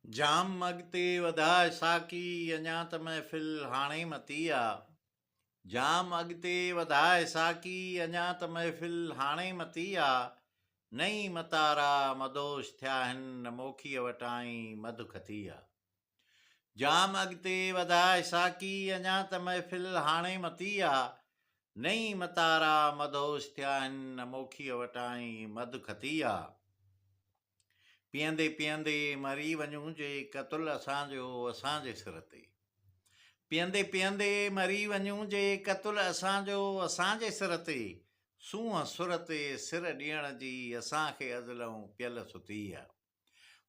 जाम अॻिते वधाए साकी अञा त महफ़िल हाणे मती आहे। जाम अॻिते वधाए साकी अञा त महफ़िल हाणे मती आहे। नई मतारा मदोश थिया आहिनि न मोखीअ वटाई मधु खती आहे। जाम अॻिते वधाए साकी अञा त महफ़िल हाणे मती आहे। नई मतारा मदोश थिया आहिनि न मोखीअ वटाई मधु खती आहे। पीअंदे पीअंदे मरी वञूं जे क़तुल असांजो असांजे सिर ते। पीअंदे पीअंदे मरी वञूं जे क़तुल असांजो असांजे सिर ते। सूंहं सुर ते सिर ॾियण जी असांखे अज़लऊं पियल सुती आहे।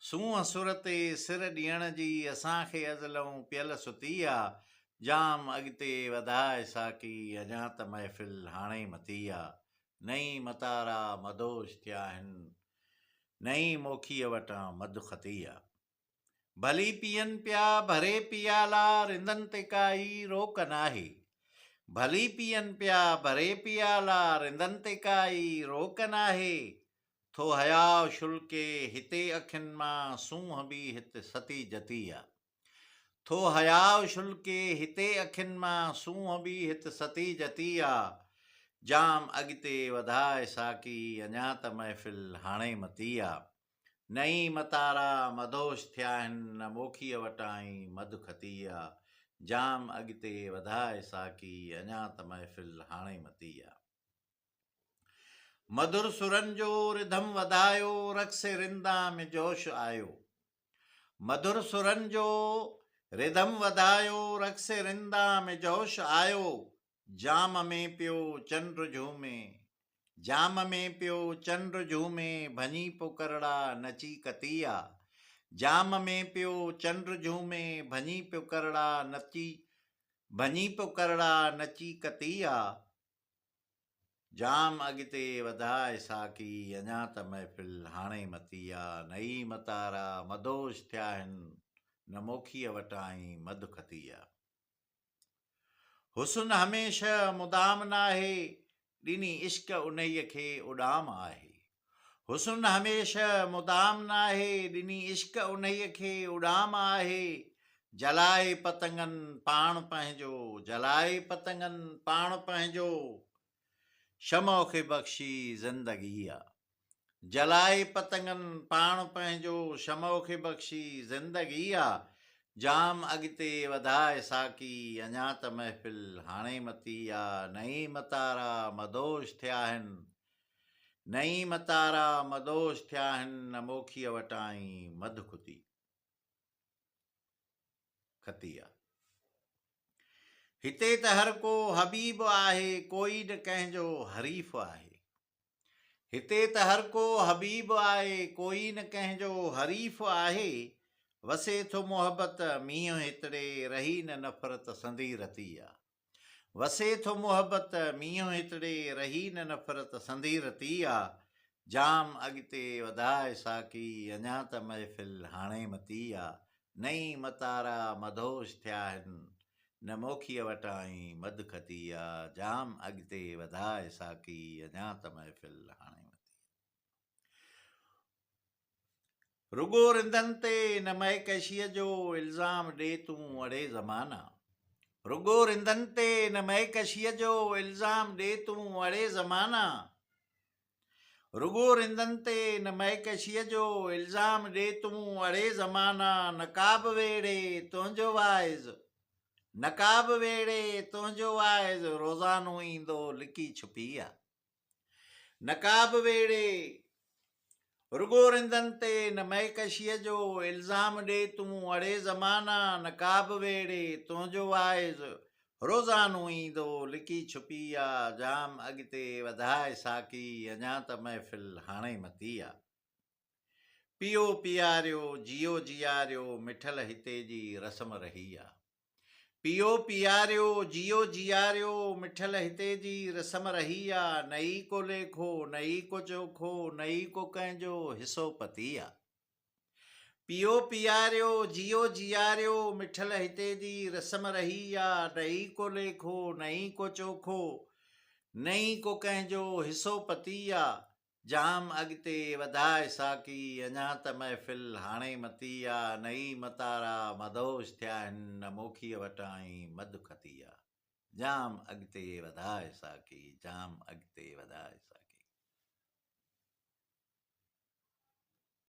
सूंहं सुर ते सिर ॾियण जी असांखे अज़लऊं पियल सुती आहे। जाम अॻिते वधाए साकी अञा त महफ़िल हाणे मती आहे। नई मतारा मदोश थिया आहिनि नई मोखीअ वटां मधु खती आहे। भली पीअनि पिया भरे पियाला रिंदनि ते काई रोक नाहे। भली पीअनि पिया भरे पियाला रिंदनि ते काई रोक नाहे। थो हयाव शुल्के हिते अखियुनि मां सूंहं बि हिते सती जती आहे। थो हयाव शुल्के हिते अखियुनि मां सूंहं बि हिते सती जती आहे। जाम अॻिते वधाए साकी अञा त महफ़िल हाणे मती आहे। नई मतारा मदोश थिया आहिनि न मोखीअ वटाई मधु खती आहे। जाम अॻिते वधाए साकी अञा त महफ़िल हाणे मती आहे। मधुर सुरनि जो रिधम वधायो रक्से रिंदा में जोश आयो। मधुर सुरनि जो रिधम वधायो रक्से रिंदा में जोश आयो। जाम में पियो चंद्र झूमे जाम में पियो चंद्र झूमे भञी पो करड़ा नची कतिया। जाम में पियो चंद्र झूमे भञी पियो करड़ा भञी पियो करड़ा नची कतिया। जाम अॻिते वधाए साकी अञा त महफ़िल हाणे मती आहे। नई मतारा मदोश थिया आहिनि न मोखीअ वटाई मधु खती आहे। हुस्न हमेशह मुदाम नाहे ॾिनी इश्क उन्हीअ खे उॾाम आहे। हुस्न हमेशह मुदाम नाहे ॾिनी इश्क उन्हीअ खे उॾाम आहे। जलाए पतंगनि पाण पंहिंजो जलाए पतंगनि पाण पंहिंजो शमो खे बख़्शी ज़िंदगी आहे। जलाए पतंगनि पाण पंहिंजो शमो खे बख़्शी ज़िंदगी आहे। जाम अॻिते वधाए साकी अञा त महफ़िल हाणे मती आहे। नई मतारा मदोश थिया आहिनि नई मतारा मदोश थिया आहिनि न मोखीअ वटाई मधु खती आहे। हिते त हर को हबीब आहे कोई न कंहिंजो हरीफ़ आहे। हिते त हर को हबीब आहे कोई न कंहिंजो हरीफ़ आहे। वसे थो मोहबत मींहं हितड़े रही न नफ़रत संदी रती आहे। वसे थो मोहबत मींहं हितड़े रही न नफ़रत संदी रती आहे। जाम अॻिते वधाए साकी अञा त महफ़िल हाणे मती आहे। नई मतारा मदोश थिया आहिनि न मोखीअ वटाई मधु खती आहे। जाम अॻिते वधाए साकी अञा त महफ़िल हाणे मती। रुगो रिंदनि ते न महकशीअ जो इल्ज़ाम ॾे तूं अड़े ज़माना। रुगो रिंदनि ते न महकशीअ जो इल्ज़ाम ॾे तूं अड़े ज़माना। रुगो रिंदनि ते न महकशीअ जो इल्ज़ाम ॾे तूं अड़े ज़माना। नकाब वेड़े तुंहिंजो वाइज़ नकाब वेड़े तुंहिंजो वाइज़ रोज़ानो ईंदो लिकी छुपी आहे। नकाब वेड़े रुगो रिंदनि ते न महकशीअ जो इल्ज़ाम ॾे तूं अड़े ज़माना। नकाब वेड़े तुंहिंजो वाइज़ रोज़ानो ईंदो लिकी छुपी आहे। जाम अॻिते वधाए साकी अञा त महफ़िल हाणे मती आहे। पियो पियारियो जियो जियारियो मिठल हिते जी रस्म रही आहे। पियो पियारियो जियो जियारियो मिठल हिते जी रस्म रही आहे। नई को लेखो नई को चोखो नई को कंहिंजो हिसो पती आहे। पियो पियारियो जियो जियारियो मिठल हिते जी रस्म रही आहे। नई को लेखो नई को चोखो नई को कंहिंजो हिसो पती आहे। जाम अॻिते वधाए साकी अञा त महफ़िल हाणे मती आहे नई मतारा मदोश थिया आहिनि न मोखीअ वटां मधु खती आहे जाम अॻिते वधाए साकी जाम अॻिते वधाए साकी